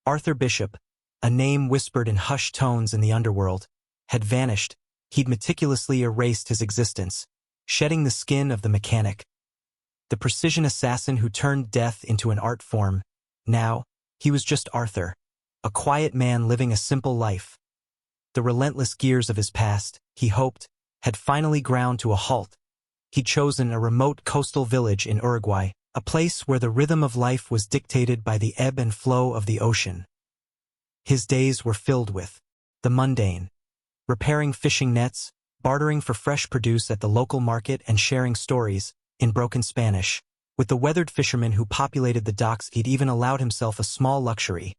Arthur Bishop, a name whispered in hushed tones in the underworld, had vanished. He'd meticulously erased his existence, shedding the skin of the mechanic. The precision assassin who turned death into an art form. Now, he was just Arthur, a quiet man living a simple life. The relentless gears of his past, he hoped, had finally ground to a halt. He'd chosen a remote coastal village in Uruguay, a place where the rhythm of life was dictated by the ebb and flow of the ocean. His days were filled with the mundane, repairing fishing nets, bartering for fresh produce at the local market, and sharing stories, in broken Spanish, with the weathered fishermen who populated the docks. He'd even allowed himself a small luxury,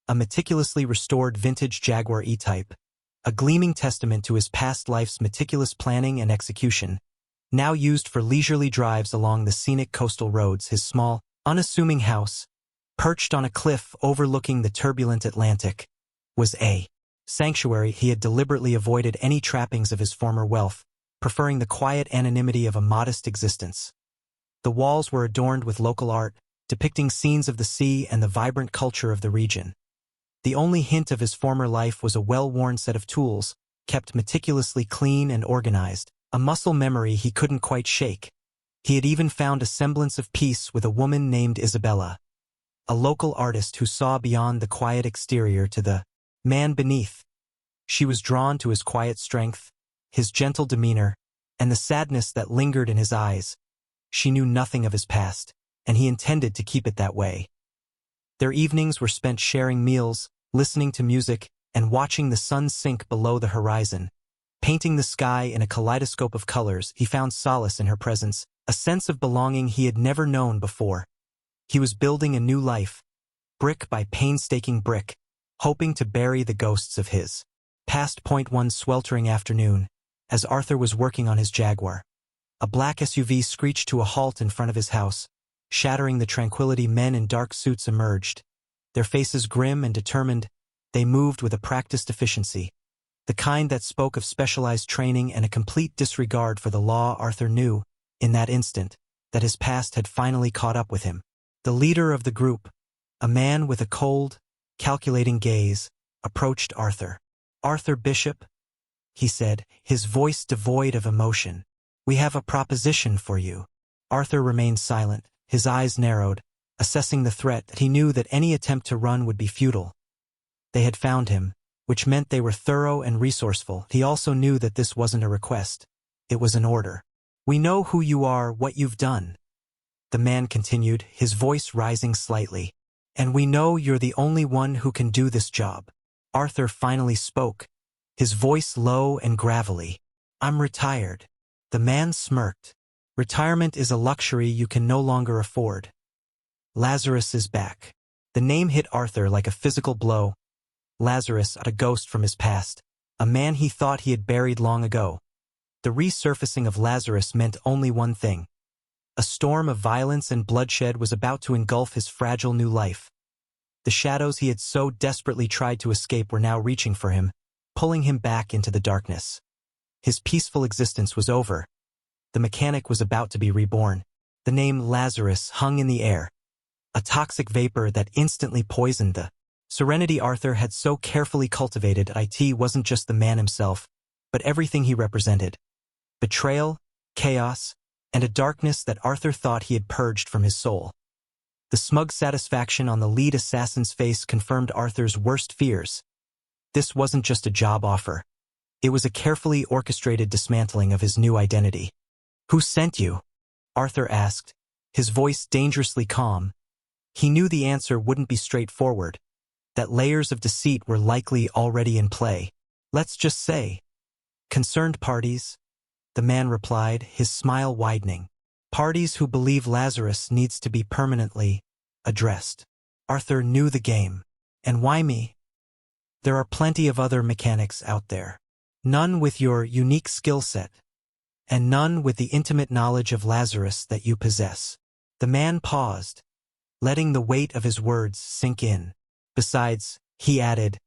a meticulously restored vintage Jaguar E-Type, a gleaming testament to his past life's meticulous planning and execution, now used for leisurely drives along the scenic coastal roads. His small, unassuming house, perched on a cliff overlooking the turbulent Atlantic, was a sanctuary. He had deliberately avoided any trappings of his former wealth, preferring the quiet anonymity of a modest existence. The walls were adorned with local art, depicting scenes of the sea and the vibrant culture of the region. The only hint of his former life was a well-worn set of tools, kept meticulously clean and organized, a muscle memory he couldn't quite shake. He had even found a semblance of peace with a woman named Isabella, a local artist who saw beyond the quiet exterior to the man beneath. She was drawn to his quiet strength, his gentle demeanor, and the sadness that lingered in his eyes. She knew nothing of his past, and he intended to keep it that way. Their evenings were spent sharing meals, listening to music, and watching the sun sink below the horizon. Painting the sky in a kaleidoscope of colors, he found solace in her presence, a sense of belonging he had never known before. He was building a new life, brick by painstaking brick, hoping to bury the ghosts of his past. One sweltering afternoon, as Arthur was working on his Jaguar, a black SUV screeched to a halt in front of his house, shattering the tranquility. Men in dark suits emerged, their faces grim and determined. They moved with a practiced efficiency, the kind that spoke of specialized training and a complete disregard for the law. Arthur knew, in that instant, that his past had finally caught up with him. The leader of the group, a man with a cold, calculating gaze, approached Arthur. "Arthur Bishop," he said, his voice devoid of emotion. "We have a proposition for you." Arthur remained silent, his eyes narrowed, assessing the threat. He knew that any attempt to run would be futile. They had found him, which meant they were thorough and resourceful. He also knew that this wasn't a request. It was an order. "We know who you are, what you've done," the man continued, his voice rising slightly. "And we know you're the only one who can do this job." Arthur finally spoke, his voice low and gravelly. "I'm retired." The man smirked. "Retirement is a luxury you can no longer afford. Lazarus is back." The name hit Arthur like a physical blow. Lazarus, a ghost from his past, a man he thought he had buried long ago. The resurfacing of Lazarus meant only one thing. A storm of violence and bloodshed was about to engulf his fragile new life. The shadows he had so desperately tried to escape were now reaching for him, pulling him back into the darkness. His peaceful existence was over. The mechanic was about to be reborn. The name Lazarus hung in the air, a toxic vapor that instantly poisoned the serenity Arthur had so carefully cultivated. It wasn't just the man himself, but everything he represented. Betrayal, chaos, and a darkness that Arthur thought he had purged from his soul. The smug satisfaction on the lead assassin's face confirmed Arthur's worst fears. This wasn't just a job offer. It was a carefully orchestrated dismantling of his new identity. "Who sent you?" Arthur asked, his voice dangerously calm. He knew the answer wouldn't be straightforward, that layers of deceit were likely already in play. "Let's just say, concerned parties," the man replied, his smile widening. "Parties who believe Lazarus needs to be permanently addressed." Arthur knew the game. "And why me? There are plenty of other mechanics out there. None with your unique skill set, and none with the intimate knowledge of Lazarus that you possess." The man paused, letting the weight of his words sink in. "Besides," he added,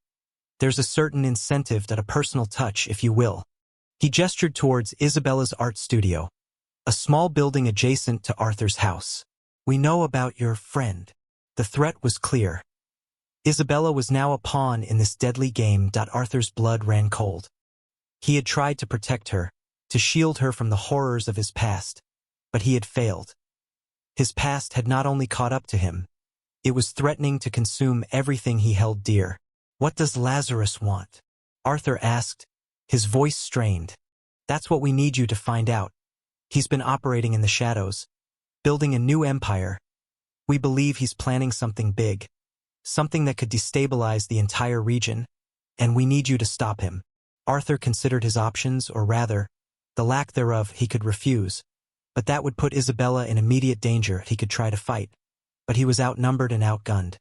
"there's a certain incentive, that a personal touch, if you will." He gestured towards Isabella's art studio, a small building adjacent to Arthur's house. "We know about your friend." The threat was clear. Isabella was now a pawn in this deadly game. Arthur's blood ran cold. He had tried to protect her, to shield her from the horrors of his past, but he had failed. His past had not only caught up to him, it was threatening to consume everything he held dear. "What does Lazarus want?" Arthur asked, his voice strained. "That's what we need you to find out. He's been operating in the shadows, building a new empire. We believe he's planning something big, something that could destabilize the entire region, and we need you to stop him." Arthur considered his options, or rather, the lack thereof. He could refuse, but that would put Isabella in immediate danger. He could try to fight, but he was outnumbered and outgunned.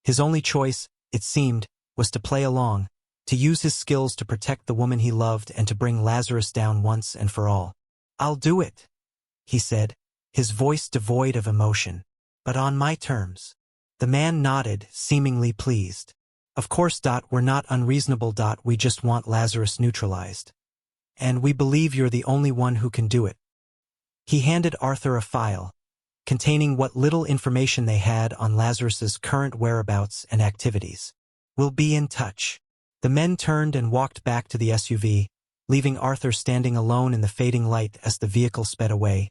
His only choice, it seemed, was to play along, to use his skills to protect the woman he loved and to bring Lazarus down once and for all. "I'll do it," he said, his voice devoid of emotion. "But on my terms." The man nodded, seemingly pleased. "Of course, we're not unreasonable. We just want Lazarus neutralized. And we believe you're the only one who can do it." He handed Arthur a file, containing what little information they had on Lazarus's current whereabouts and activities. "We'll be in touch." The men turned and walked back to the SUV, leaving Arthur standing alone in the fading light as the vehicle sped away.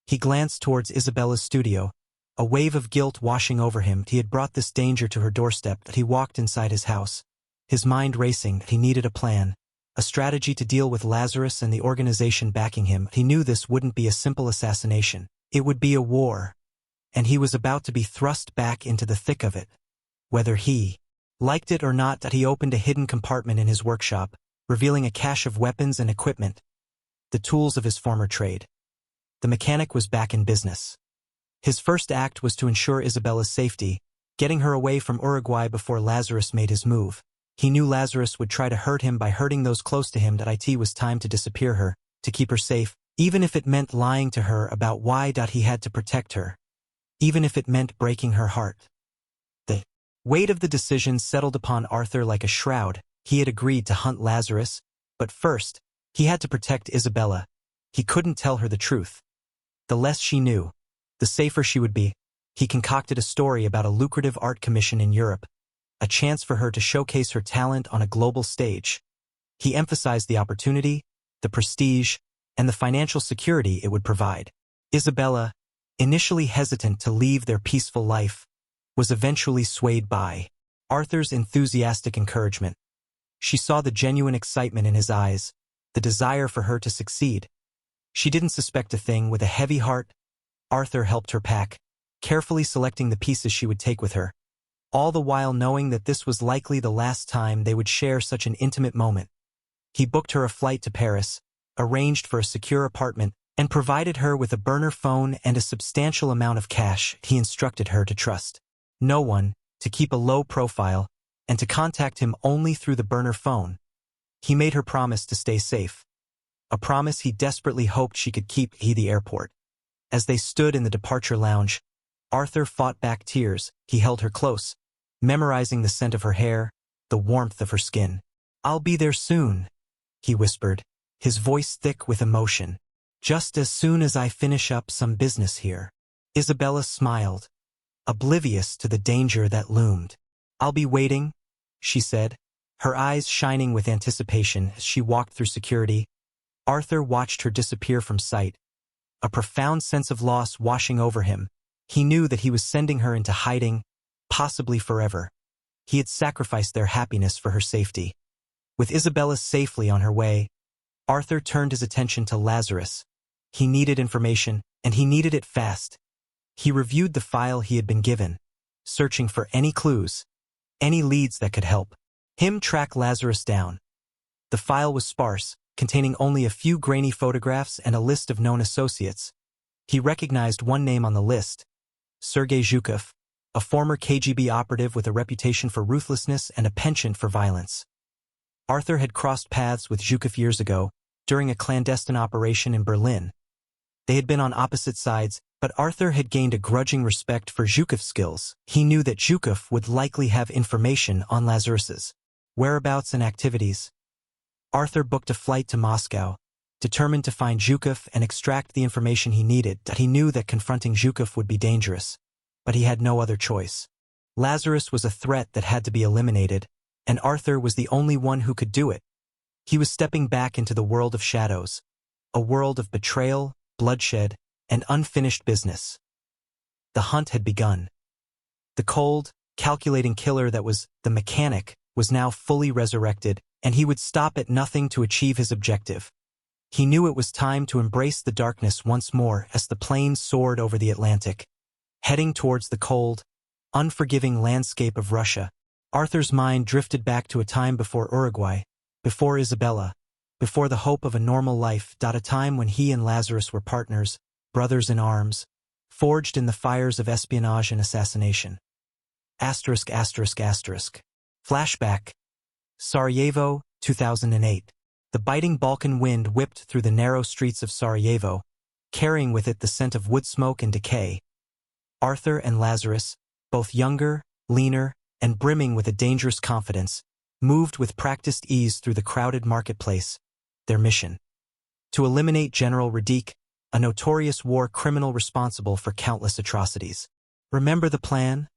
He glanced towards Isabella's studio, a wave of guilt washing over him. He had brought this danger to her doorstep. That he walked inside his house, his mind racing. He needed a plan, a strategy to deal with Lazarus and the organization backing him. He knew this wouldn't be a simple assassination. It would be a war, and he was about to be thrust back into the thick of it. Whether he liked it or not, he opened a hidden compartment in his workshop, revealing a cache of weapons and equipment, the tools of his former trade. The mechanic was back in business. His first act was to ensure Isabella's safety, getting her away from Uruguay before Lazarus made his move. He knew Lazarus would try to hurt him by hurting those close to him. It was time to disappear her, to keep her safe, even if it meant lying to her about why he had to protect her, even if it meant breaking her heart. The weight of the decision settled upon Arthur like a shroud. He had agreed to hunt Lazarus, but first, he had to protect Isabella. He couldn't tell her the truth. The less she knew, the safer she would be. He concocted a story about a lucrative art commission in Europe, a chance for her to showcase her talent on a global stage. He emphasized the opportunity, the prestige, and the financial security it would provide. Isabella, initially hesitant to leave their peaceful life, was eventually swayed by Arthur's enthusiastic encouragement. She saw the genuine excitement in his eyes, the desire for her to succeed. She didn't suspect a thing. With a heavy heart, Arthur helped her pack, carefully selecting the pieces she would take with her, all the while knowing that this was likely the last time they would share such an intimate moment. He booked her a flight to Paris, arranged for a secure apartment, and provided her with a burner phone and a substantial amount of cash. He instructed her to trust no one, to keep a low profile, and to contact him only through the burner phone. He made her promise to stay safe, a promise he desperately hoped she could keep. The airport. As they stood in the departure lounge, Arthur fought back tears. He held her close, memorizing the scent of her hair, the warmth of her skin. "I'll be there soon," he whispered, his voice thick with emotion. "Just as soon as I finish up some business here." Isabella smiled, oblivious to the danger that loomed. "I'll be waiting," she said, her eyes shining with anticipation as she walked through security. Arthur watched her disappear from sight, a profound sense of loss washing over him. He knew that he was sending her into hiding, possibly forever. He had sacrificed their happiness for her safety. With Isabella safely on her way, Arthur turned his attention to Lazarus. He needed information, and he needed it fast. He reviewed the file he had been given, searching for any clues, any leads that could help him track Lazarus down. The file was sparse, containing only a few grainy photographs and a list of known associates. He recognized one name on the list, Sergei Zhukov, a former KGB operative with a reputation for ruthlessness and a penchant for violence. Arthur had crossed paths with Zhukov years ago, during a clandestine operation in Berlin. They had been on opposite sides, but Arthur had gained a grudging respect for Zhukov's skills. He knew that Zhukov would likely have information on Lazarus's whereabouts and activities. Arthur booked a flight to Moscow, determined to find Zhukov and extract the information he needed. He knew that confronting Zhukov would be dangerous, but he had no other choice. Lazarus was a threat that had to be eliminated, and Arthur was the only one who could do it. He was stepping back into the world of shadows, a world of betrayal, bloodshed, and unfinished business. The hunt had begun. The cold, calculating killer that was the mechanic was now fully resurrected, and he would stop at nothing to achieve his objective. He knew it was time to embrace the darkness once more as the plane soared over the Atlantic. Heading towards the cold, unforgiving landscape of Russia, Arthur's mind drifted back to a time before Uruguay, before Isabella, before the hope of a normal life. A time when he and Lazarus were partners, brothers in arms, forged in the fires of espionage and assassination. Flashback. Sarajevo, 2008. The biting Balkan wind whipped through the narrow streets of Sarajevo, carrying with it the scent of wood smoke and decay. Arthur and Lazarus, both younger, leaner, and brimming with a dangerous confidence, moved with practiced ease through the crowded marketplace. Their mission: to eliminate General Radic, a notorious war criminal responsible for countless atrocities. "Remember the plan?"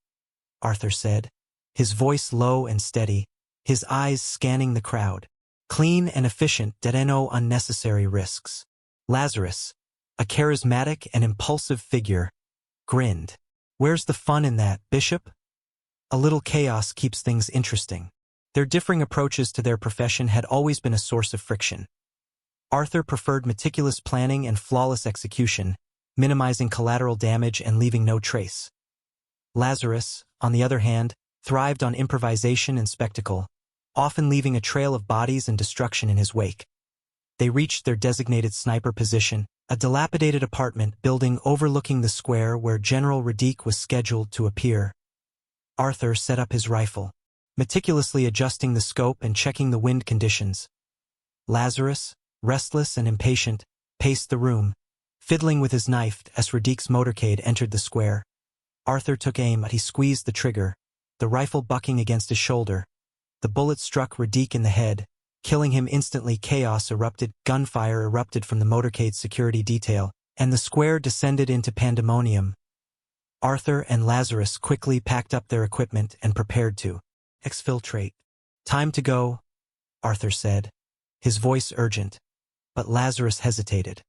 Arthur said, his voice low and steady, his eyes scanning the crowd. "Clean and efficient, no unnecessary risks." Lazarus, a charismatic and impulsive figure, grinned. "Where's the fun in that, Bishop? A little chaos keeps things interesting." Their differing approaches to their profession had always been a source of friction. Arthur preferred meticulous planning and flawless execution, minimizing collateral damage and leaving no trace. Lazarus, on the other hand, thrived on improvisation and spectacle, often leaving a trail of bodies and destruction in his wake. They reached their designated sniper position, a dilapidated apartment building overlooking the square where General Radic was scheduled to appear. Arthur set up his rifle, meticulously adjusting the scope and checking the wind conditions. Lazarus, restless and impatient, paced the room, fiddling with his knife as Radic's motorcade entered the square. Arthur took aim, but he squeezed the trigger, the rifle bucking against his shoulder. The bullet struck Radic in the head, killing him instantly. Chaos erupted, gunfire erupted from the motorcade's security detail, and the square descended into pandemonium. Arthur and Lazarus quickly packed up their equipment and prepared to exfiltrate. "Time to go," Arthur said, his voice urgent, but Lazarus hesitated,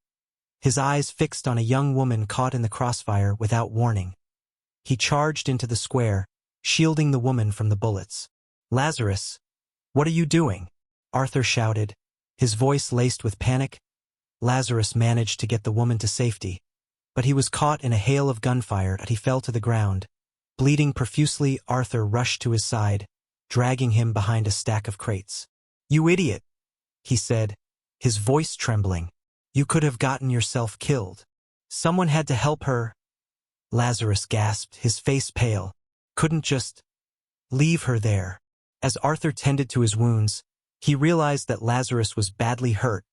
his eyes fixed on a young woman caught in the crossfire without warning. He charged into the square, shielding the woman from the bullets. "Lazarus, what are you doing?" Arthur shouted, his voice laced with panic. Lazarus managed to get the woman to safety, but he was caught in a hail of gunfire and he fell to the ground. Bleeding profusely, Arthur rushed to his side, dragging him behind a stack of crates. "You idiot," he said, his voice trembling. "You could have gotten yourself killed. Someone had to help her." Lazarus gasped, his face pale. "Couldn't just leave her there." As Arthur tended to his wounds, he realized that Lazarus was badly hurt.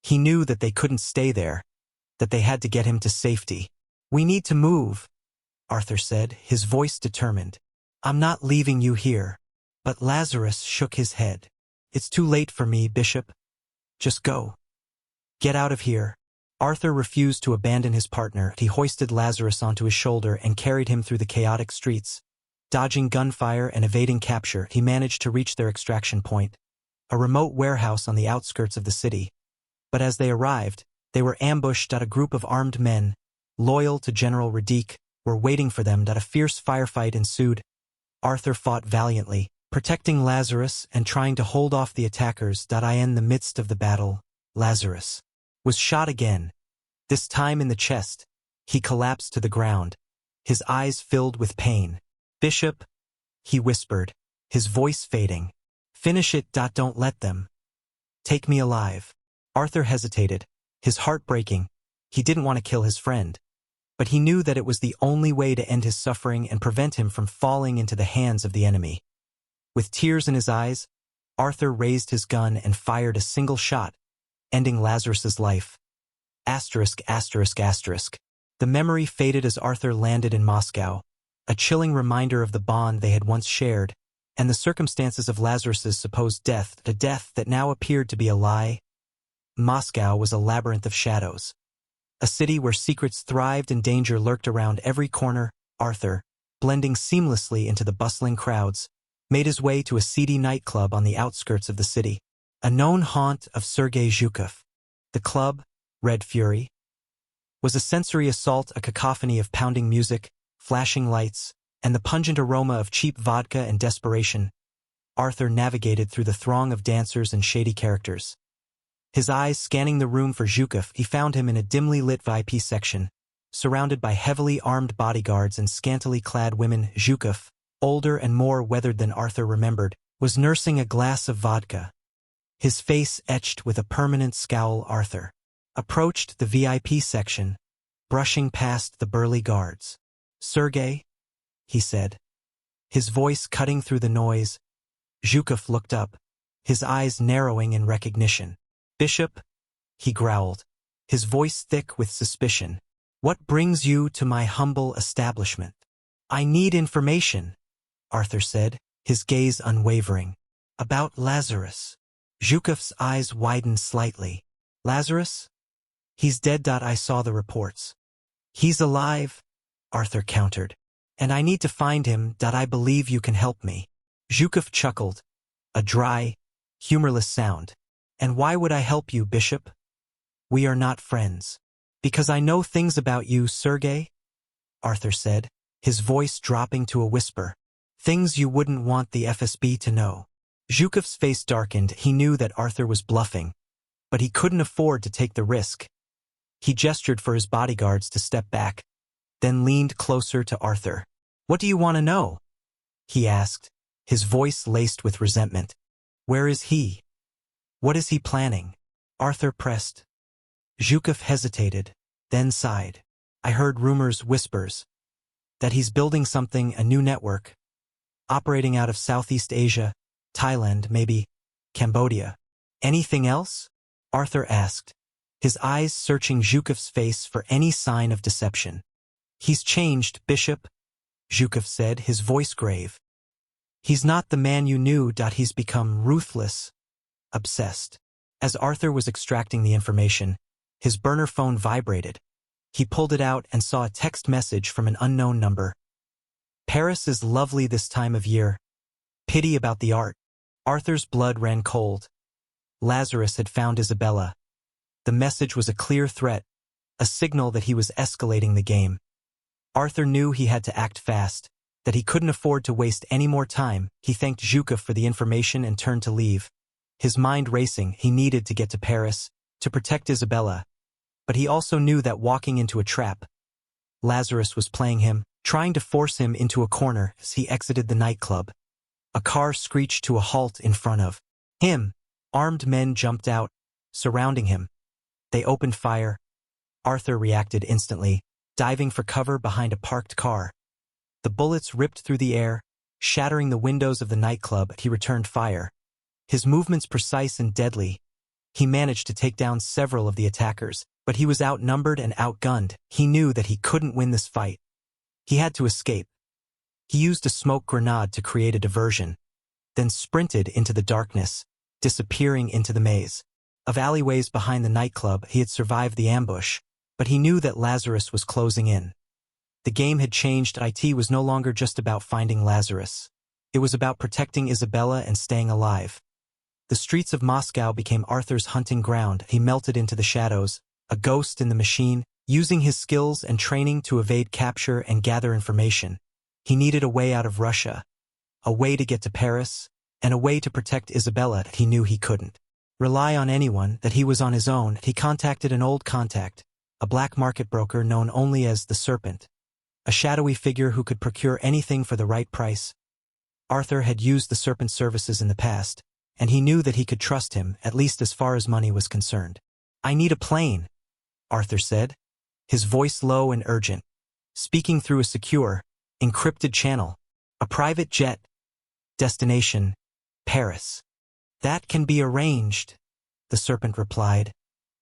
He knew that they couldn't stay there, that they had to get him to safety. "We need to move," Arthur said, his voice determined. "I'm not leaving you here." But Lazarus shook his head. "It's too late for me, Bishop. Just go. Get out of here." Arthur refused to abandon his partner. He hoisted Lazarus onto his shoulder and carried him through the chaotic streets. Dodging gunfire and evading capture, he managed to reach their extraction point, a remote warehouse on the outskirts of the city. But as they arrived, they were ambushed. A group of armed men, loyal to General Radic, were waiting for them. A fierce firefight ensued. Arthur fought valiantly, protecting Lazarus and trying to hold off the attackers. In the midst of the battle, Lazarus was shot again, this time in the chest. He collapsed to the ground, his eyes filled with pain. "Bishop," he whispered, his voice fading. "Finish it. Don't let them take me alive." Arthur hesitated, his heart breaking. He didn't want to kill his friend, but he knew that it was the only way to end his suffering and prevent him from falling into the hands of the enemy. With tears in his eyes, Arthur raised his gun and fired a single shot, ending Lazarus's life. ****. The memory faded as Arthur landed in Moscow, a chilling reminder of the bond they had once shared, and the circumstances of Lazarus's supposed death, a death that now appeared to be a lie. Moscow was a labyrinth of shadows, a city where secrets thrived and danger lurked around every corner. Arthur, blending seamlessly into the bustling crowds, made his way to a seedy nightclub on the outskirts of the city, a known haunt of Sergei Zhukov. The club, Red Fury, was a sensory assault, a cacophony of pounding music, flashing lights, and the pungent aroma of cheap vodka and desperation. Arthur navigated through the throng of dancers and shady characters. His eyes scanning the room for Zhukov, he found him in a dimly lit VIP section, surrounded by heavily armed bodyguards and scantily clad women. Zhukov, older and more weathered than Arthur remembered, was nursing a glass of vodka. His face etched with a permanent scowl. Arthur approached the VIP section, brushing past the burly guards. "Sergei," he said, his voice cutting through the noise. Zhukov looked up, his eyes narrowing in recognition. "Bishop," he growled, his voice thick with suspicion. "What brings you to my humble establishment?" "I need information," Arthur said, his gaze unwavering. "About Lazarus." Zhukov's eyes widened slightly. "Lazarus? He's dead. I saw the reports." "He's alive," Arthur countered. "And I need to find him. I believe you can help me." Zhukov chuckled, a dry, humorless sound. "And why would I help you, Bishop? We are not friends." "Because I know things about you, Sergei," Arthur said, his voice dropping to a whisper. "Things you wouldn't want the FSB to know." Zhukov's face darkened. He knew that Arthur was bluffing, but he couldn't afford to take the risk. He gestured for his bodyguards to step back, then leaned closer to Arthur. "What do you want to know?" he asked, his voice laced with resentment. "Where is he? What is he planning?" Arthur pressed. Zhukov hesitated, then sighed. "I heard rumors, whispers, that he's building something, a new network, operating out of Southeast Asia, Thailand, maybe Cambodia." "Anything else?" Arthur asked, his eyes searching Zhukov's face for any sign of deception. "He's changed, Bishop," Zhukov said, his voice grave. "He's not the man you knew. He's become ruthless, obsessed." As Arthur was extracting the information, his burner phone vibrated. He pulled it out and saw a text message from an unknown number. "Paris is lovely this time of year. Pity about the art." Arthur's blood ran cold. Lazarus had found Isabella. The message was a clear threat, a signal that he was escalating the game. Arthur knew he had to act fast, that he couldn't afford to waste any more time. He thanked Zhukov for the information and turned to leave. His mind racing, he needed to get to Paris, to protect Isabella. But he also knew that walking into a trap. Lazarus was playing him, trying to force him into a corner. As he exited the nightclub, a car screeched to a halt in front of him. Armed men jumped out, surrounding him. They opened fire. Arthur reacted instantly, diving for cover behind a parked car. The bullets ripped through the air, shattering the windows of the nightclub. He returned fire, his movements precise and deadly. He managed to take down several of the attackers, but he was outnumbered and outgunned. He knew that he couldn't win this fight. He had to escape. He used a smoke grenade to create a diversion, then sprinted into the darkness, disappearing into the maze of alleyways behind the nightclub. He had survived the ambush, but he knew that Lazarus was closing in. The game had changed. It was no longer just about finding Lazarus. It was about protecting Isabella and staying alive. The streets of Moscow became Arthur's hunting ground. He melted into the shadows, a ghost in the machine, using his skills and training to evade capture and gather information. He needed a way out of Russia, a way to get to Paris, and a way to protect Isabella. He knew he couldn't rely on anyone, that he was on his own. He contacted an old contact, a black market broker known only as the Serpent, a shadowy figure who could procure anything for the right price. Arthur had used the Serpent's services in the past, and he knew that he could trust him, at least as far as money was concerned. "I need a plane," Arthur said, his voice low and urgent, speaking through a secure, encrypted channel. "A private jet. Destination, Paris." "That can be arranged," the Serpent replied,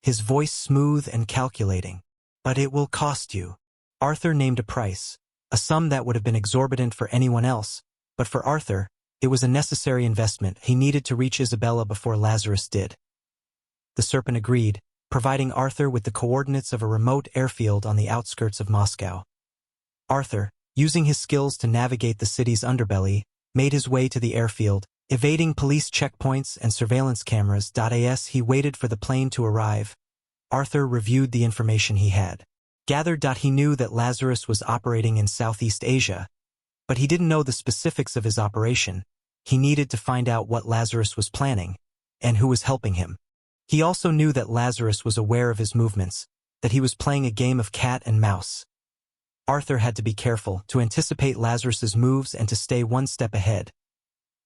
his voice smooth and calculating. "But it will cost you." Arthur named a price, a sum that would have been exorbitant for anyone else, but for Arthur, it was a necessary investment. He needed to reach Isabella before Lazarus did. The Serpent agreed, providing Arthur with the coordinates of a remote airfield on the outskirts of Moscow. Arthur, using his skills to navigate the city's underbelly, made his way to the airfield, evading police checkpoints and surveillance cameras. As he waited for the plane to arrive, Arthur reviewed the information he had. Gathered. He knew that Lazarus was operating in Southeast Asia, but he didn't know the specifics of his operation. He needed to find out what Lazarus was planning, and who was helping him. He also knew that Lazarus was aware of his movements, that he was playing a game of cat and mouse. Arthur had to be careful, to anticipate Lazarus's moves and to stay one step ahead.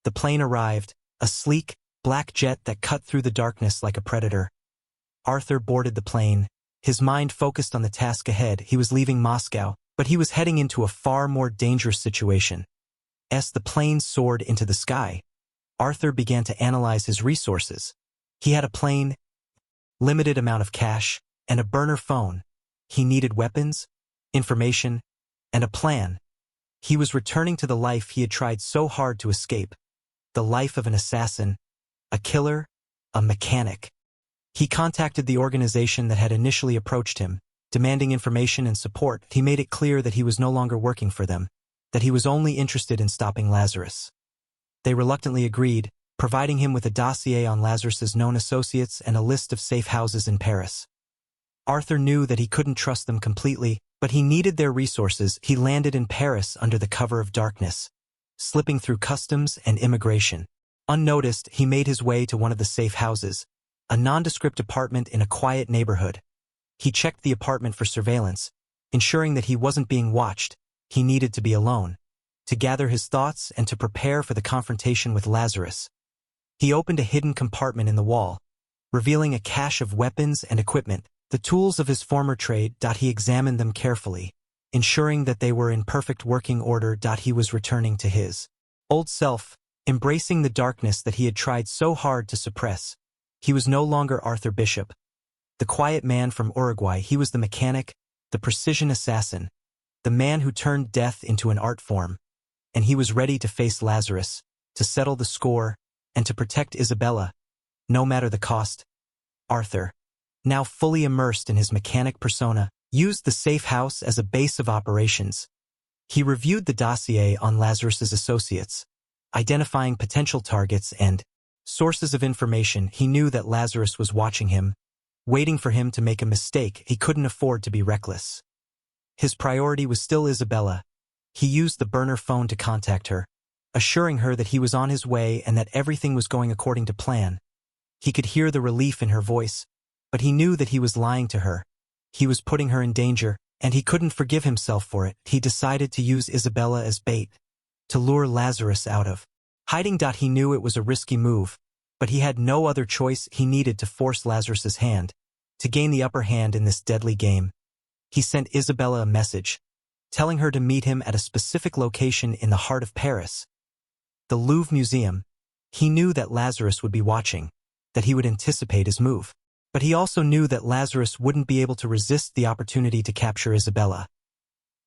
The plane arrived, a sleek, black jet that cut through the darkness like a predator. Arthur boarded the plane, his mind focused on the task ahead. He was leaving Moscow, but he was heading into a far more dangerous situation. As the plane soared into the sky, Arthur began to analyze his resources. He had a plane, limited amount of cash, and a burner phone. He needed weapons, information, and a plan. He was returning to the life he had tried so hard to escape. The life of an assassin, a killer, a mechanic. He contacted the organization that had initially approached him, demanding information and support. He made it clear that he was no longer working for them, that he was only interested in stopping Lazarus. They reluctantly agreed, providing him with a dossier on Lazarus's known associates and a list of safe houses in Paris. Arthur knew that he couldn't trust them completely, but he needed their resources. He landed in Paris under the cover of darkness, slipping through customs and immigration. Unnoticed, he made his way to one of the safe houses, a nondescript apartment in a quiet neighborhood. He checked the apartment for surveillance, ensuring that he wasn't being watched. He needed to be alone, to gather his thoughts and to prepare for the confrontation with Lazarus. He opened a hidden compartment in the wall, revealing a cache of weapons and equipment, the tools of his former trade. He examined them carefully, ensuring that they were in perfect working order. He was returning to his old self, embracing the darkness that he had tried so hard to suppress. He was no longer Arthur Bishop, the quiet man from Uruguay. He was the mechanic, the precision assassin, the man who turned death into an art form. And he was ready to face Lazarus, to settle the score, and to protect Isabella, no matter the cost. Arthur, now fully immersed in his mechanic persona, used the safe house as a base of operations. He reviewed the dossier on Lazarus's associates, identifying potential targets and sources of information. He knew that Lazarus was watching him, waiting for him to make a mistake. He couldn't afford to be reckless. His priority was still Isabella. He used the burner phone to contact her, assuring her that he was on his way and that everything was going according to plan. He could hear the relief in her voice, but he knew that he was lying to her. He was putting her in danger, and he couldn't forgive himself for it. He decided to use Isabella as bait, to lure Lazarus out of hiding. He knew it was a risky move, but he had no other choice. He needed to force Lazarus's hand, to gain the upper hand in this deadly game. He sent Isabella a message, telling her to meet him at a specific location in the heart of Paris, the Louvre Museum. He knew that Lazarus would be watching, that he would anticipate his move. But he also knew that Lazarus wouldn't be able to resist the opportunity to capture Isabella.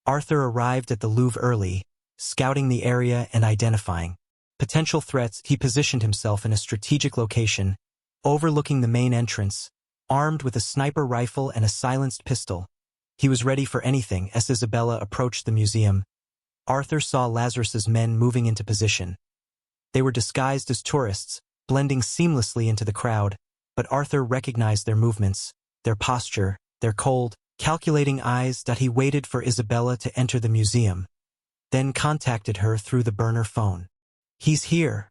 Arthur arrived at the Louvre early, scouting the area and identifying potential threats. He positioned himself in a strategic location, overlooking the main entrance, armed with a sniper rifle and a silenced pistol. He was ready for anything. As Isabella approached the museum, Arthur saw Lazarus's men moving into position. They were disguised as tourists, blending seamlessly into the crowd, but Arthur recognized their movements, their posture, their cold, calculating eyes. He waited for Isabella to enter the museum, then contacted her through the burner phone. "He's here,"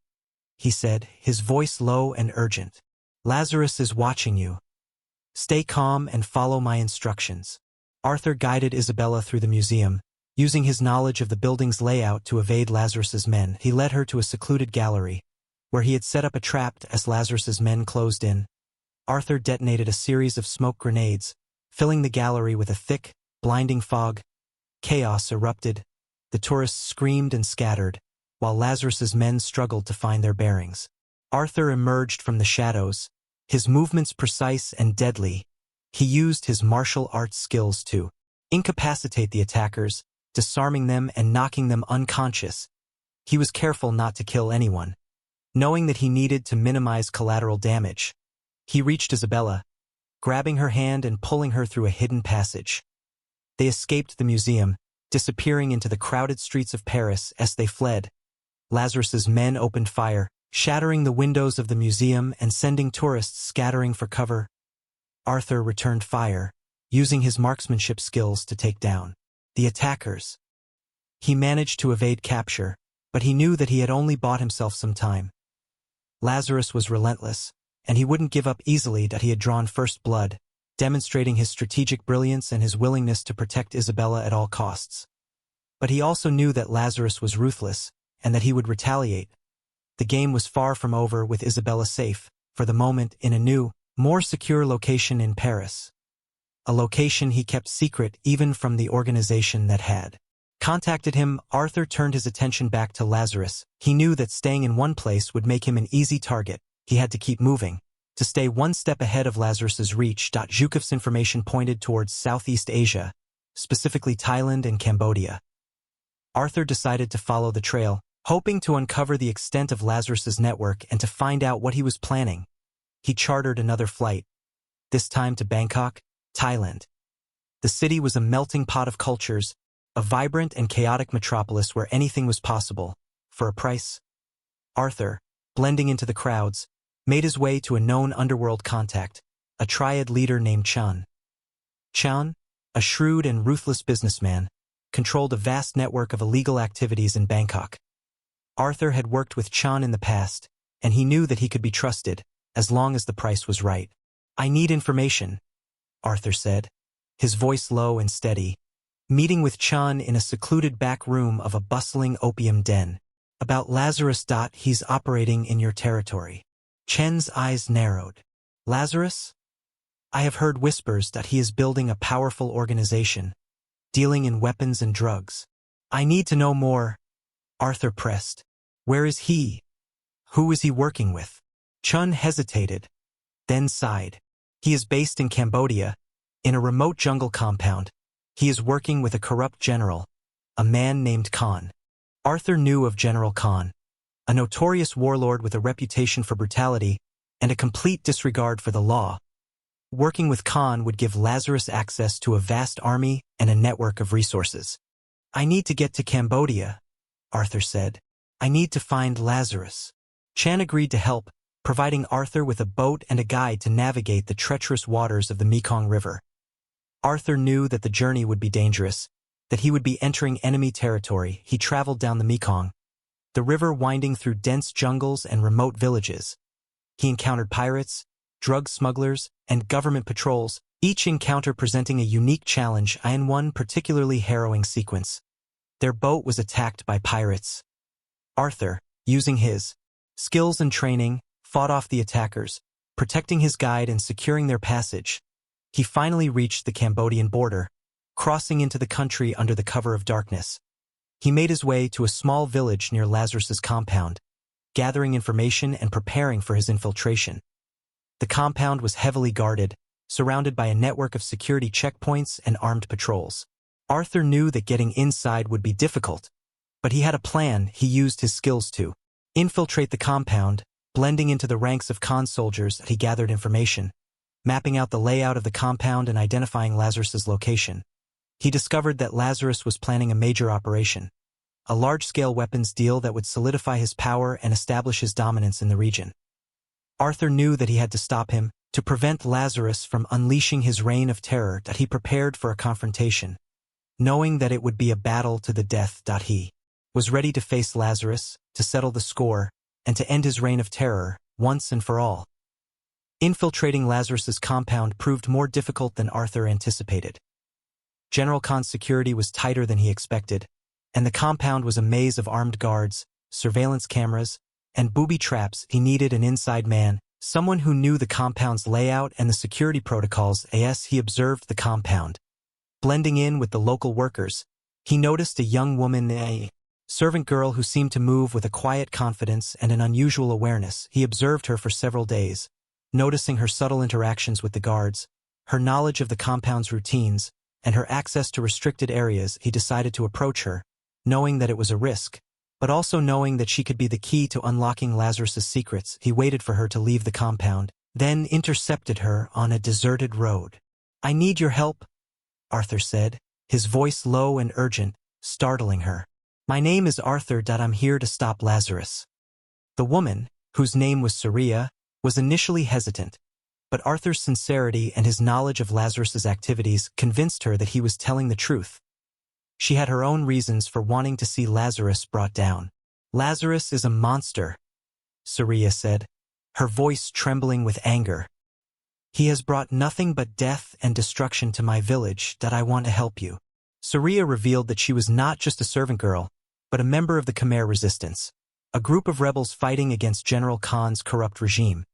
he said, his voice low and urgent. "Lazarus is watching you. Stay calm and follow my instructions." Arthur guided Isabella through the museum, using his knowledge of the building's layout to evade Lazarus's men. He led her to a secluded gallery, where he had set up a trap. As Lazarus's men closed in, Arthur detonated a series of smoke grenades, filling the gallery with a thick, blinding fog. Chaos erupted. The tourists screamed and scattered, while Lazarus's men struggled to find their bearings. Arthur emerged from the shadows, his movements precise and deadly. He used his martial arts skills to incapacitate the attackers, disarming them and knocking them unconscious. He was careful not to kill anyone, knowing that he needed to minimize collateral damage. He reached Isabella, grabbing her hand and pulling her through a hidden passage. They escaped the museum, disappearing into the crowded streets of Paris as they fled. Lazarus's men opened fire, shattering the windows of the museum and sending tourists scattering for cover. Arthur returned fire, using his marksmanship skills to take down the attackers. He managed to evade capture, but he knew that he had only bought himself some time. Lazarus was relentless, and he wouldn't give up easily that he had drawn first blood, demonstrating his strategic brilliance and his willingness to protect Isabella at all costs. But he also knew that Lazarus was ruthless, and that he would retaliate. The game was far from over with Isabella safe, for the moment, in a new, more secure location in Paris. A location he kept secret even from the organization that had contacted him. Arthur turned his attention back to Lazarus. He knew that staying in one place would make him an easy target. He had to keep moving, to stay one step ahead of Lazarus's reach. Zhukov's information pointed towards Southeast Asia, specifically Thailand and Cambodia. Arthur decided to follow the trail, hoping to uncover the extent of Lazarus's network and to find out what he was planning. He chartered another flight, this time to Bangkok, Thailand. The city was a melting pot of cultures, a vibrant and chaotic metropolis where anything was possible, for a price. Arthur, blending into the crowds, made his way to a known underworld contact, a triad leader named Chan. Chan, a shrewd and ruthless businessman, controlled a vast network of illegal activities in Bangkok. Arthur had worked with Chan in the past, and he knew that he could be trusted, as long as the price was right. "I need information," Arthur said, his voice low and steady, meeting with Chan in a secluded back room of a bustling opium den. "About Lazarus. He's operating in your territory." Chen's eyes narrowed. "Lazarus? I have heard whispers that he is building a powerful organization, dealing in weapons and drugs. I need to know more." Arthur pressed. "Where is he? Who is he working with?" Chun hesitated, then sighed. "He is based in Cambodia, in a remote jungle compound. He is working with a corrupt general, a man named Khan." Arthur knew of General Khan, a notorious warlord with a reputation for brutality and a complete disregard for the law. Working with Khan would give Lazarus access to a vast army and a network of resources. "I need to get to Cambodia," Arthur said. "I need to find Lazarus." Chan agreed to help, providing Arthur with a boat and a guide to navigate the treacherous waters of the Mekong River. Arthur knew that the journey would be dangerous, that he would be entering enemy territory. He traveled down the Mekong, the river winding through dense jungles and remote villages. He encountered pirates, drug smugglers, and government patrols, each encounter presenting a unique challenge. In one particularly harrowing sequence, their boat was attacked by pirates. Arthur, using his skills and training, fought off the attackers, protecting his guide and securing their passage. He finally reached the Cambodian border, crossing into the country under the cover of darkness. He made his way to a small village near Lazarus's compound, gathering information and preparing for his infiltration. The compound was heavily guarded, surrounded by a network of security checkpoints and armed patrols. Arthur knew that getting inside would be difficult, but he had a plan. He used his skills to infiltrate the compound, blending into the ranks of Khan soldiers. He gathered information, mapping out the layout of the compound and identifying Lazarus's location. He discovered that Lazarus was planning a major operation, a large-scale weapons deal that would solidify his power and establish his dominance in the region. Arthur knew that he had to stop him, to prevent Lazarus from unleashing his reign of terror. That he prepared for a confrontation, knowing that it would be a battle to the death. He was ready to face Lazarus, to settle the score, and to end his reign of terror, once and for all. Infiltrating Lazarus's compound proved more difficult than Arthur anticipated. General Khan's security was tighter than he expected, and the compound was a maze of armed guards, surveillance cameras, and booby traps. He needed an inside man, someone who knew the compound's layout and the security protocols. As he observed the compound, blending in with the local workers, he noticed a young woman, a servant girl who seemed to move with a quiet confidence and an unusual awareness. He observed her for several days, noticing her subtle interactions with the guards, her knowledge of the compound's routines, and her access to restricted areas. He decided to approach her, knowing that it was a risk, but also knowing that she could be the key to unlocking Lazarus's secrets. He waited for her to leave the compound, then intercepted her on a deserted road. "I need your help," Arthur said, his voice low and urgent. startling her. "My name is Arthur. I'm here to stop Lazarus." The woman, whose name was Saria, was initially hesitant, but Arthur's sincerity and his knowledge of Lazarus's activities convinced her that he was telling the truth. She had her own reasons for wanting to see Lazarus brought down. "Lazarus is a monster," Saria said, her voice trembling with anger. "He has brought nothing but death and destruction to my village. I want to help you." Saria revealed that she was not just a servant girl, but a member of the Khmer resistance, a group of rebels fighting against General Khan's corrupt regime.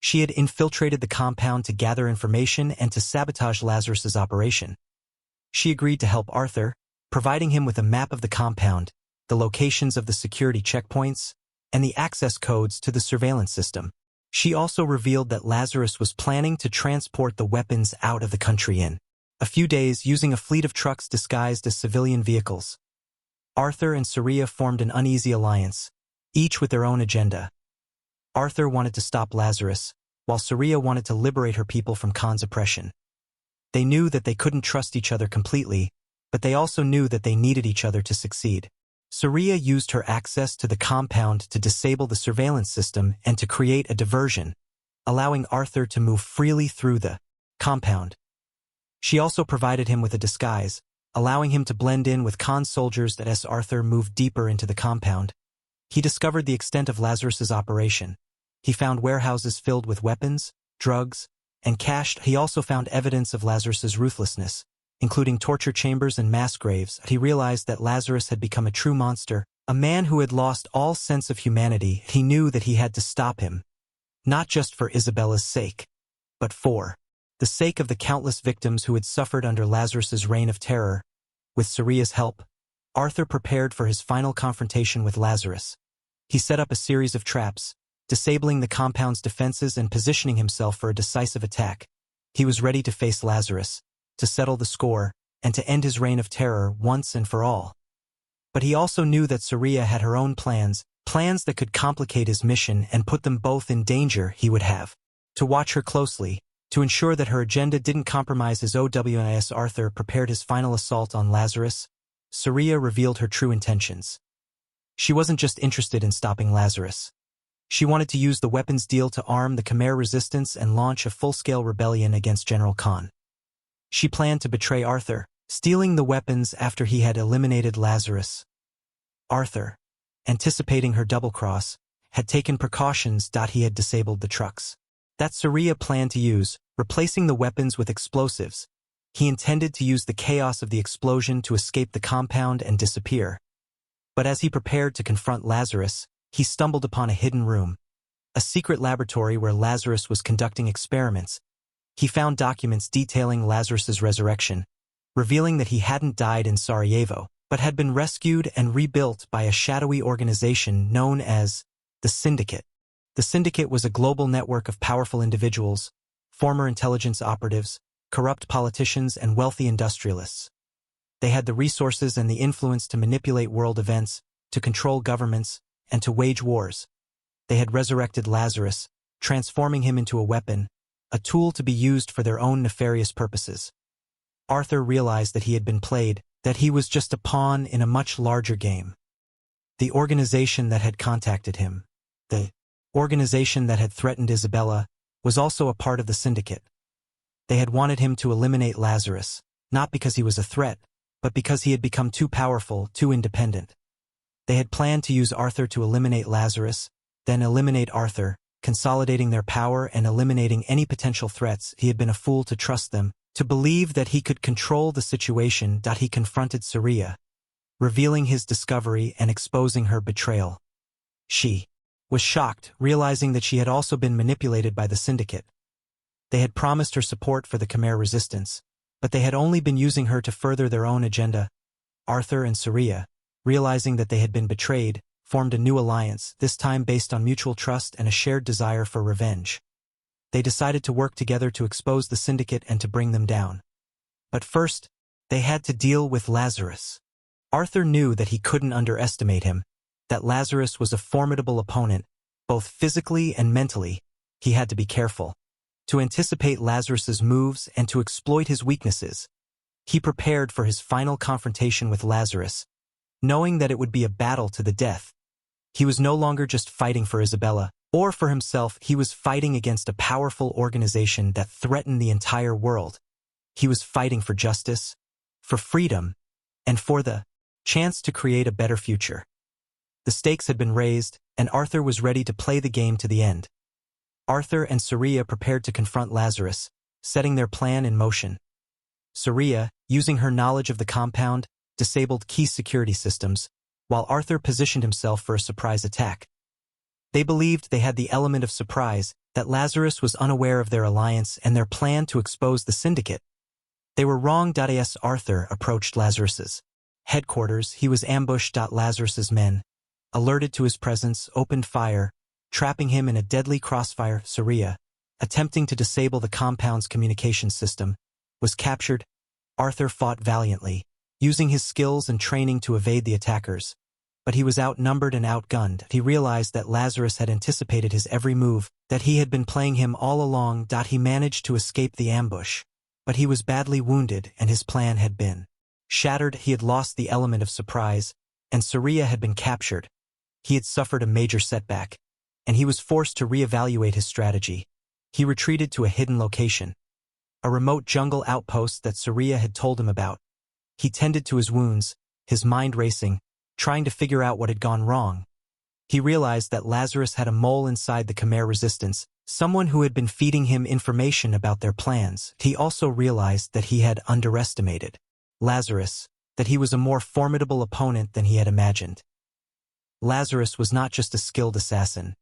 She had infiltrated the compound to gather information and to sabotage Lazarus's operation. She agreed to help Arthur, providing him with a map of the compound, the locations of the security checkpoints, and the access codes to the surveillance system. She also revealed that Lazarus was planning to transport the weapons out of the country in a few days using a fleet of trucks disguised as civilian vehicles. Arthur and Saria formed an uneasy alliance, each with their own agenda. Arthur wanted to stop Lazarus, while Saria wanted to liberate her people from Khan's oppression. They knew that they couldn't trust each other completely, but they also knew that they needed each other to succeed. Saria used her access to the compound to disable the surveillance system and to create a diversion, allowing Arthur to move freely through the compound. She also provided him with a disguise, allowing him to blend in with Khan's soldiers as Arthur moved deeper into the compound. He discovered the extent of Lazarus's operation. He found warehouses filled with weapons, drugs, and cash. He also found evidence of Lazarus's ruthlessness, including torture chambers and mass graves. He realized that Lazarus had become a true monster, a man who had lost all sense of humanity. He knew that he had to stop him, not just for Isabella's sake, but for the sake of the countless victims who had suffered under Lazarus's reign of terror. With Saria's help, Arthur prepared for his final confrontation with Lazarus. He set up a series of traps, disabling the compound's defenses and positioning himself for a decisive attack. He was ready to face Lazarus, to settle the score, and to end his reign of terror once and for all. But he also knew that Saria had her own plans that could complicate his mission and put them both in danger. He would have to watch her closely, to ensure that her agenda didn't compromise his own. As Arthur prepared his final assault on Lazarus, Saria revealed her true intentions. She wasn't just interested in stopping Lazarus. She wanted to use the weapons deal to arm the Khmer resistance and launch a full-scale rebellion against General Khan. She planned to betray Arthur, stealing the weapons after he had eliminated Lazarus. Arthur, anticipating her double-cross, had taken precautions. He had disabled the trucks that Saria planned to use, replacing the weapons with explosives. He intended to use the chaos of the explosion to escape the compound and disappear. But as he prepared to confront Lazarus, he stumbled upon a hidden room, a secret laboratory where Lazarus was conducting experiments. He found documents detailing Lazarus's resurrection, revealing that he hadn't died in Sarajevo, but had been rescued and rebuilt by a shadowy organization known as the Syndicate. The Syndicate was a global network of powerful individuals, former intelligence operatives, corrupt politicians, and wealthy industrialists. They had the resources and the influence to manipulate world events, to control governments, and to wage wars. They had resurrected Lazarus, transforming him into a weapon, a tool to be used for their own nefarious purposes. Arthur realized that he had been played, that he was just a pawn in a much larger game. The organization that had contacted him, the organization that had threatened Isabella, was also a part of the Syndicate. They had wanted him to eliminate Lazarus, not because he was a threat, but because he had become too powerful, too independent. They had planned to use Arthur to eliminate Lazarus, then eliminate Arthur, consolidating their power and eliminating any potential threats. He had been a fool to trust them, to believe that he could control the situation. He confronted Saria, revealing his discovery and exposing her betrayal. She was shocked, realizing that she had also been manipulated by the Syndicate. They had promised her support for the Khmer resistance, but they had only been using her to further their own agenda. Arthur and Saria, realizing that they had been betrayed, formed a new alliance, this time based on mutual trust and a shared desire for revenge. They decided to work together to expose the Syndicate and to bring them down. But first, they had to deal with Lazarus. Arthur knew that he couldn't underestimate him, that Lazarus was a formidable opponent, both physically and mentally. He had to be careful, to anticipate Lazarus's moves and to exploit his weaknesses. He prepared for his final confrontation with Lazarus, knowing that it would be a battle to the death. He was no longer just fighting for Isabella, or for himself. He was fighting against a powerful organization that threatened the entire world. He was fighting for justice, for freedom, and for the chance to create a better future. The stakes had been raised, and Arthur was ready to play the game to the end. Arthur and Saria prepared to confront Lazarus, setting their plan in motion. Saria, using her knowledge of the compound, disabled key security systems, while Arthur positioned himself for a surprise attack. They believed they had the element of surprise, that Lazarus was unaware of their alliance and their plan to expose the syndicate. They were wrong. As Arthur approached Lazarus's headquarters, he was ambushed. Lazarus's men, alerted to his presence, opened fire, trapping him in a deadly crossfire. Saria, attempting to disable the compound's communication system, was captured. Arthur fought valiantly, using his skills and training to evade the attackers. But he was outnumbered and outgunned. He realized that Lazarus had anticipated his every move, that he had been playing him all along. He managed to escape the ambush, but he was badly wounded and his plan had been shattered. He had lost the element of surprise, and Saria had been captured. He had suffered a major setback, and he was forced to reevaluate his strategy. He retreated to a hidden location, a remote jungle outpost that Saria had told him about. He tended to his wounds, his mind racing, trying to figure out what had gone wrong. He realized that Lazarus had a mole inside the Khmer resistance, someone who had been feeding him information about their plans. He also realized that he had underestimated Lazarus, that he was a more formidable opponent than he had imagined. Lazarus was not just a skilled assassin.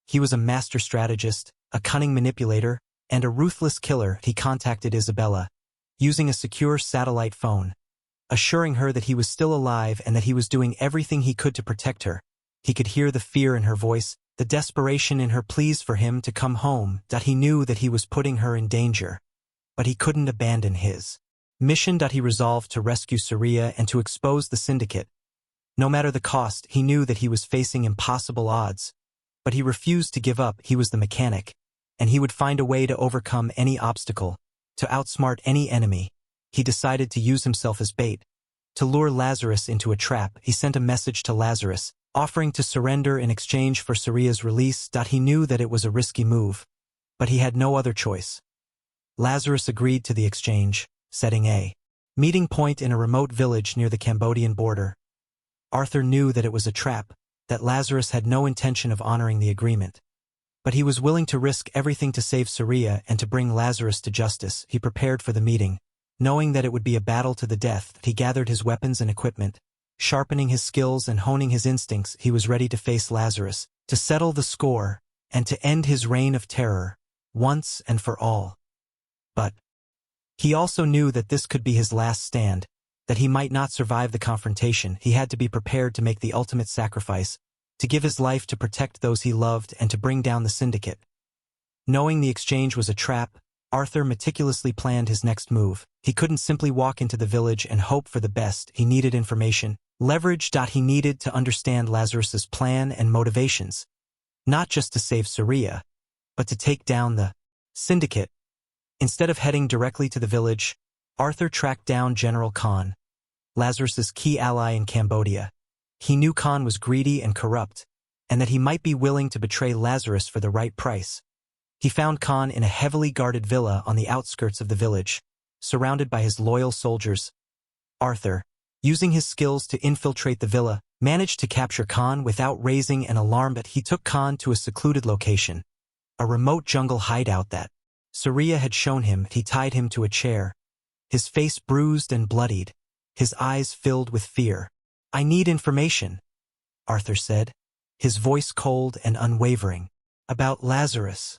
He was a master strategist, a cunning manipulator, and a ruthless killer. He contacted Isabella, using a secure satellite phone, assuring her that he was still alive and that he was doing everything he could to protect her. He could hear the fear in her voice, the desperation in her pleas for him to come home. He knew that he was putting her in danger, but he couldn't abandon his mission. He resolved to rescue Saria and to expose the syndicate. No matter the cost, he knew that he was facing impossible odds, but he refused to give up. He was the mechanic, and he would find a way to overcome any obstacle, to outsmart any enemy. He decided to use himself as bait, to lure Lazarus into a trap. He sent a message to Lazarus, offering to surrender in exchange for Saria's release. He knew that it was a risky move, but he had no other choice. Lazarus agreed to the exchange, setting a meeting point in a remote village near the Cambodian border. Arthur knew that it was a trap, that Lazarus had no intention of honoring the agreement. But he was willing to risk everything to save Saria and to bring Lazarus to justice. He prepared for the meeting, knowing that it would be a battle to the death. He gathered his weapons and equipment, sharpening his skills and honing his instincts. He was ready to face Lazarus, to settle the score, and to end his reign of terror, once and for all. But he also knew that this could be his last stand, that he might not survive the confrontation. He had to be prepared to make the ultimate sacrifice, to give his life to protect those he loved and to bring down the syndicate. Knowing the exchange was a trap, Arthur meticulously planned his next move. He couldn't simply walk into the village and hope for the best. He needed information, leverage. He needed to understand Lazarus's plan and motivations, not just to save Saria, but to take down the syndicate. Instead of heading directly to the village, Arthur tracked down General Khan, Lazarus's key ally in Cambodia. He knew Khan was greedy and corrupt, and that he might be willing to betray Lazarus for the right price. He found Khan in a heavily guarded villa on the outskirts of the village, surrounded by his loyal soldiers. Arthur, using his skills to infiltrate the villa, managed to capture Khan without raising an alarm. But he took Khan to a secluded location, a remote jungle hideout that Saria had shown him. He tied him to a chair, his face bruised and bloodied, his eyes filled with fear. "I need information," Arthur said, his voice cold and unwavering. "About Lazarus.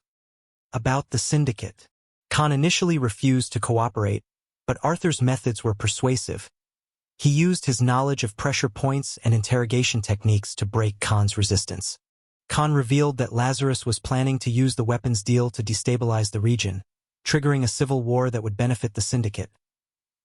About the syndicate." Khan initially refused to cooperate, but Arthur's methods were persuasive. He used his knowledge of pressure points and interrogation techniques to break Khan's resistance. Khan revealed that Lazarus was planning to use the weapons deal to destabilize the region, triggering a civil war that would benefit the syndicate.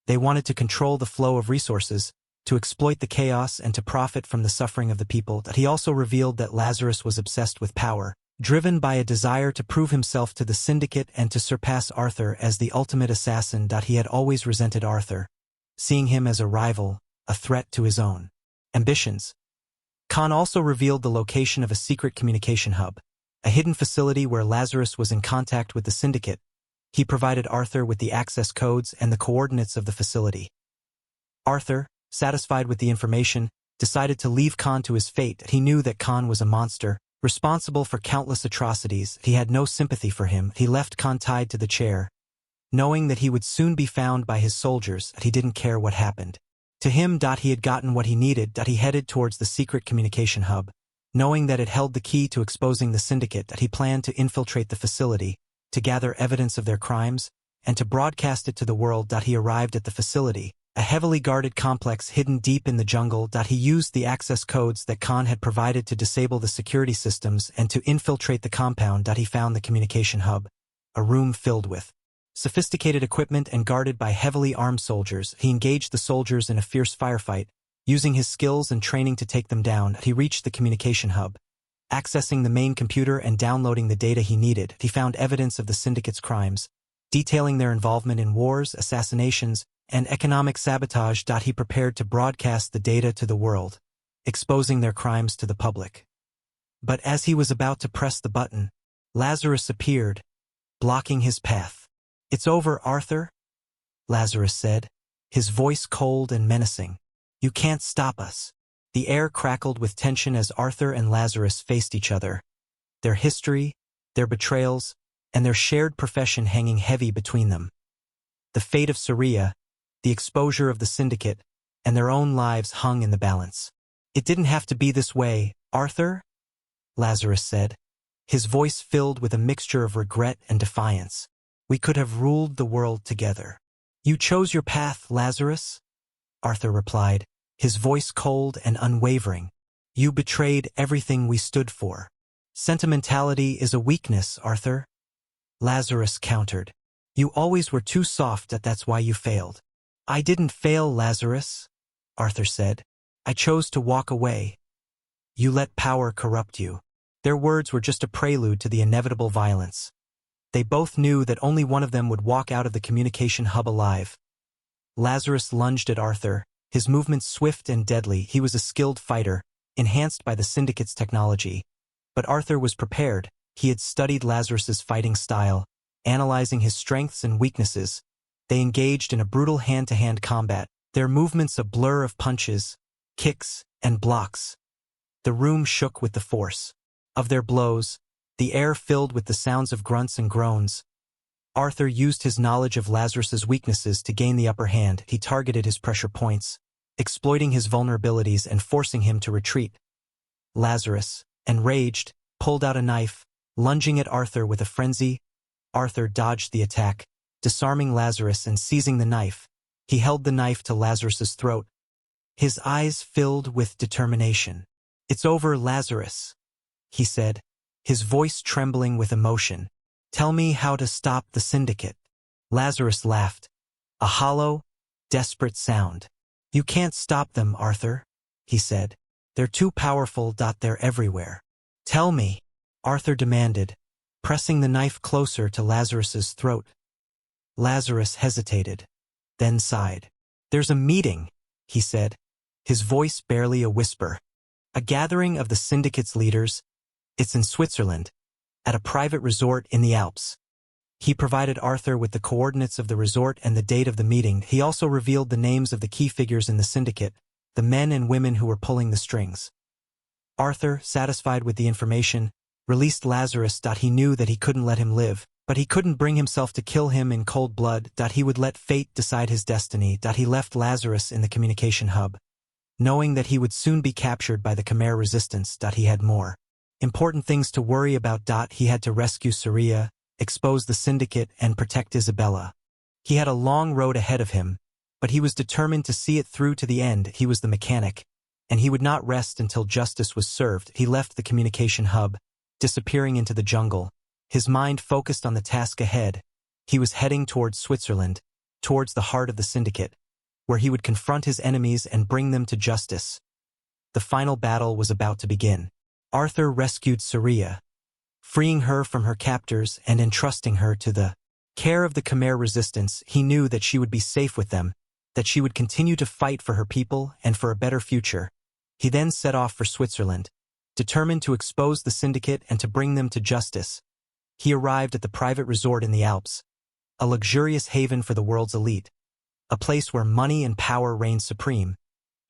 They wanted to control the flow of resources, to exploit the chaos and to profit from the suffering of the people. He also revealed that Lazarus was obsessed with power, driven by a desire to prove himself to the syndicate and to surpass Arthur as the ultimate assassin. He had always resented Arthur, seeing him as a rival, a threat to his own ambitions. Khan also revealed the location of a secret communication hub, a hidden facility where Lazarus was in contact with the syndicate. He provided Arthur with the access codes and the coordinates of the facility. Arthur, satisfied with the information, decided to leave Khan to his fate. He knew that Khan was a monster, responsible for countless atrocities. He had no sympathy for him. He left Khan tied to the chair. Knowing that he would soon be found by his soldiers, he didn't care what happened. To him, he had gotten what he needed. He headed towards the secret communication hub. Knowing that it held the key to exposing the syndicate, he planned to infiltrate the facility, to gather evidence of their crimes, and to broadcast it to the world. He arrived at the facility, a heavily guarded complex hidden deep in the jungle. He used the access codes that Khan had provided to disable the security systems and to infiltrate the compound. He found the communication hub, a room filled with sophisticated equipment and guarded by heavily armed soldiers. He engaged the soldiers in a fierce firefight. Using his skills and training to take them down, he reached the communication hub. Accessing the main computer and downloading the data he needed, he found evidence of the syndicate's crimes, detailing their involvement in wars, assassinations, and economic sabotage. He prepared to broadcast the data to the world, exposing their crimes to the public. But as he was about to press the button, Lazarus appeared, blocking his path. "It's over, Arthur," Lazarus said, his voice cold and menacing. "You can't stop us." The air crackled with tension as Arthur and Lazarus faced each other, their history, their betrayals, and their shared profession hanging heavy between them. The fate of Syria, the exposure of the syndicate, and their own lives hung in the balance. "It didn't have to be this way, Arthur," Lazarus said, his voice filled with a mixture of regret and defiance. "We could have ruled the world together." "You chose your path, Lazarus," Arthur replied, his voice cold and unwavering. "You betrayed everything we stood for." "Sentimentality is a weakness, Arthur," Lazarus countered. "You always were too soft. That's why you failed." "I didn't fail, Lazarus," Arthur said. "I chose to walk away." "You let power corrupt you." Their words were just a prelude to the inevitable violence. They both knew that only one of them would walk out of the communication hub alive. Lazarus lunged at Arthur, his movements swift and deadly. He was a skilled fighter, enhanced by the syndicate's technology. But Arthur was prepared. He had studied Lazarus's fighting style, analyzing his strengths and weaknesses. They engaged in a brutal hand-to-hand combat, their movements a blur of punches, kicks, and blocks. The room shook with the force of their blows, the air filled with the sounds of grunts and groans. Arthur used his knowledge of Lazarus's weaknesses to gain the upper hand. He targeted his pressure points, exploiting his vulnerabilities and forcing him to retreat. Lazarus, enraged, pulled out a knife, lunging at Arthur with a frenzy. Arthur dodged the attack, disarming Lazarus and seizing the knife. He held the knife to Lazarus's throat, his eyes filled with determination. "It's over, Lazarus," he said, his voice trembling with emotion. "Tell me how to stop the syndicate." Lazarus laughed, a hollow, desperate sound. "You can't stop them, Arthur," he said. "They're too powerful. They're everywhere." "Tell me," Arthur demanded, pressing the knife closer to Lazarus's throat. Lazarus hesitated, then sighed. "There's a meeting," he said, his voice barely a whisper. "A gathering of the syndicate's leaders. It's in Switzerland, at a private resort in the Alps." He provided Arthur with the coordinates of the resort and the date of the meeting. He also revealed the names of the key figures in the syndicate, the men and women who were pulling the strings. Arthur, satisfied with the information, released Lazarus. He knew that he couldn't let him live, but he couldn't bring himself to kill him in cold blood. He would let fate decide his destiny. He left Lazarus in the communication hub, knowing that he would soon be captured by the Khmer resistance. He had more important things to worry about. He had to rescue Syria, expose the syndicate, and protect Isabella. He had a long road ahead of him, but he was determined to see it through to the end. He was the mechanic, and he would not rest until justice was served. He left the communication hub, disappearing into the jungle, his mind focused on the task ahead. He was heading towards Switzerland, towards the heart of the syndicate, where he would confront his enemies and bring them to justice. The final battle was about to begin. Arthur rescued Syria, freeing her from her captors and entrusting her to the care of the Khmer resistance. He knew that she would be safe with them, that she would continue to fight for her people and for a better future. He then set off for Switzerland, determined to expose the syndicate and to bring them to justice. He arrived at the private resort in the Alps, a luxurious haven for the world's elite, a place where money and power reigned supreme.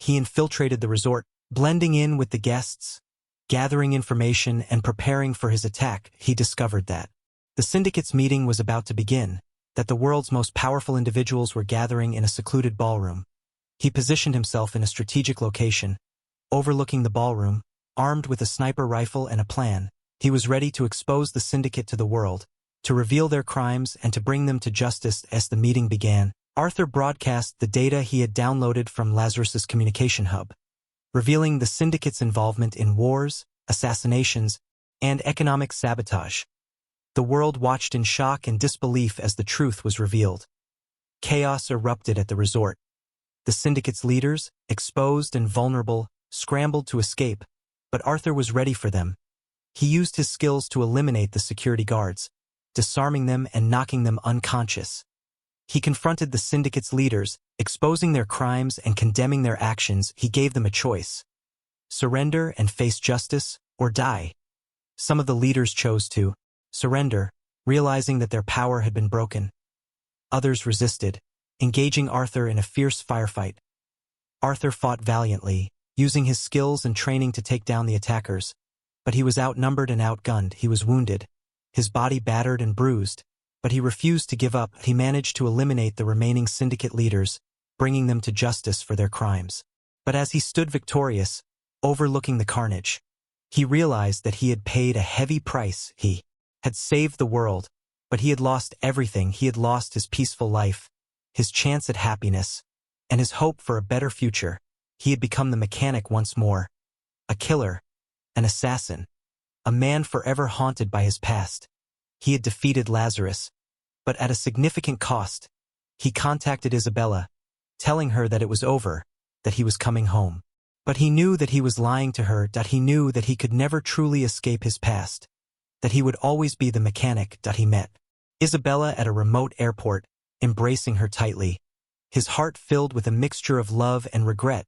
He infiltrated the resort, blending in with the guests, gathering information and preparing for his attack. He discovered that the syndicate's meeting was about to begin, that the world's most powerful individuals were gathering in a secluded ballroom. He positioned himself in a strategic location, overlooking the ballroom, armed with a sniper rifle and a plan. He was ready to expose the syndicate to the world, to reveal their crimes and to bring them to justice. As the meeting began, Arthur broadcast the data he had downloaded from Lazarus's communication hub, revealing the syndicate's involvement in wars, assassinations, and economic sabotage. The world watched in shock and disbelief as the truth was revealed. Chaos erupted at the resort. The syndicate's leaders, exposed and vulnerable, scrambled to escape, but Arthur was ready for them. He used his skills to eliminate the security guards, disarming them and knocking them unconscious. He confronted the syndicate's leaders, exposing their crimes and condemning their actions. He gave them a choice: surrender and face justice, or die. Some of the leaders chose to surrender, realizing that their power had been broken. Others resisted, engaging Arthur in a fierce firefight. Arthur fought valiantly, using his skills and training to take down the attackers. But he was outnumbered and outgunned. He was wounded, his body battered and bruised, but he refused to give up. He managed to eliminate the remaining syndicate leaders, bringing them to justice for their crimes. But as he stood victorious, overlooking the carnage, he realized that he had paid a heavy price. He had saved the world, but he had lost everything. He had lost his peaceful life, his chance at happiness, and his hope for a better future. He had become the mechanic once more, a killer, an assassin, a man forever haunted by his past. He had defeated Lazarus, but at a significant cost. He contacted Isabella, telling her that it was over, that he was coming home. But he knew that he was lying to her, that he knew that he could never truly escape his past, that he would always be the mechanic. He met Isabella at a remote airport, embracing her tightly, his heart filled with a mixture of love and regret.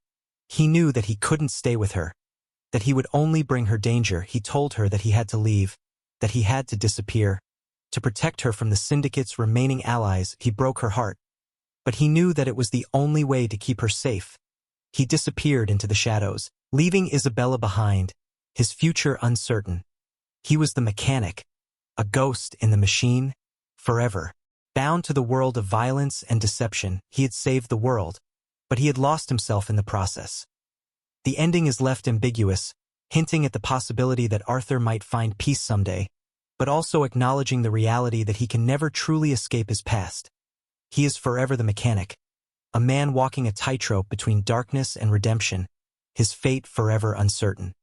He knew that he couldn't stay with her, that he would only bring her danger. He told her that he had to leave, that he had to disappear, to protect her from the syndicate's remaining allies. He broke her heart, but he knew that it was the only way to keep her safe. He disappeared into the shadows, leaving Isabella behind, his future uncertain. He was the mechanic, a ghost in the machine, forever bound to the world of violence and deception. He had saved the world, but he had lost himself in the process. The ending is left ambiguous, hinting at the possibility that Arthur might find peace someday, but also acknowledging the reality that he can never truly escape his past. He is forever the mechanic, a man walking a tightrope between darkness and redemption, his fate forever uncertain.